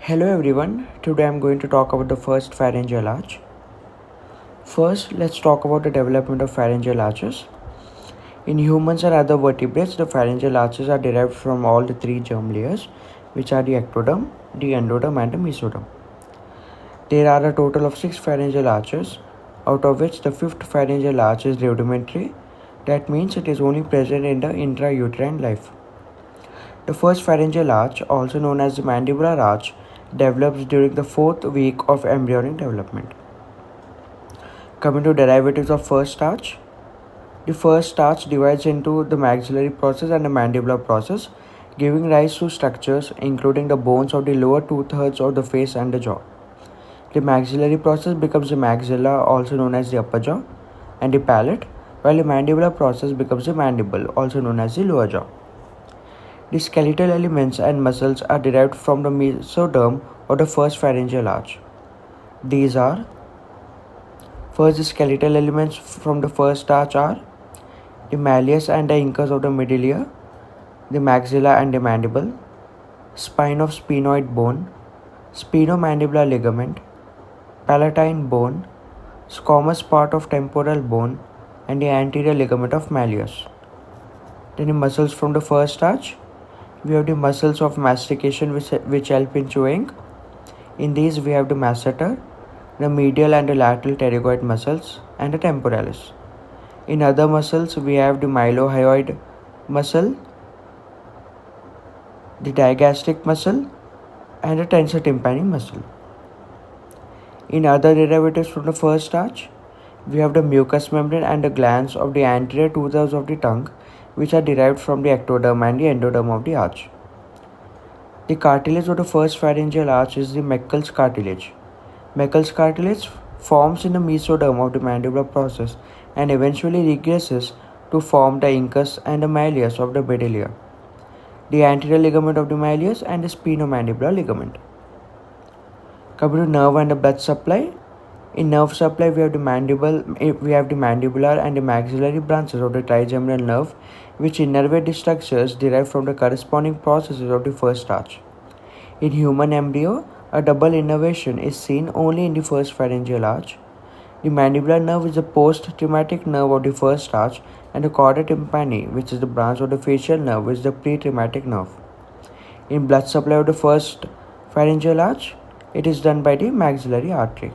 Hello everyone, today I am going to talk about the first pharyngeal arch. First, let's talk about the development of pharyngeal arches. In humans and other vertebrates, the pharyngeal arches are derived from all the three germ layers, which are the ectoderm, the endoderm and the mesoderm. There are a total of 6 pharyngeal arches, out of which the 5th pharyngeal arch is rudimentary. That means it is only present in the intrauterine life. The first pharyngeal arch, also known as the mandibular arch, develops during the 4th week of embryonic development. Coming to derivatives of first arch, the first arch divides into the maxillary process and the mandibular process, giving rise to structures including the bones of the lower 2/3 of the face and the jaw. The maxillary process becomes the maxilla, also known as the upper jaw, and the palate, while the mandibular process becomes the mandible, also known as the lower jaw. The skeletal elements and muscles are derived from the mesoderm of the first pharyngeal arch. These are: first, the skeletal elements from the first arch are the malleus and the incus of the middle ear, the maxilla and the mandible, spine of sphenoid bone, sphenomandibular ligament, palatine bone, squamous part of temporal bone, and the anterior ligament of malleus. Then the muscles from the first arch. We have the muscles of mastication which help in chewing. In these we have the masseter, the medial and the lateral pterygoid muscles, and the temporalis. In other muscles we have the mylohyoid muscle, the digastric muscle, and the tensor tympani muscle. In other derivatives from the first arch, we have the mucous membrane and the glands of the anterior 2/3 of the tongue, which are derived from the ectoderm and the endoderm of the arch. The cartilage of the first pharyngeal arch is the Meckel's cartilage. Meckel's cartilage forms in the mesoderm of the mandibular process and eventually regresses to form the incus and the malleus of the middle ear, the anterior ligament of the malleus, and the sphenomandibular ligament. Coming to nerve and the blood supply. In nerve supply, we have the mandibular and the maxillary branches of the trigeminal nerve, which innervate the structures derived from the corresponding processes of the first arch. In human embryo, a double innervation is seen only in the first pharyngeal arch. The mandibular nerve is the post-traumatic nerve of the first arch, and the chorda tympani, which is the branch of the facial nerve, is the pre-traumatic nerve. In blood supply of the first pharyngeal arch, it is done by the maxillary artery.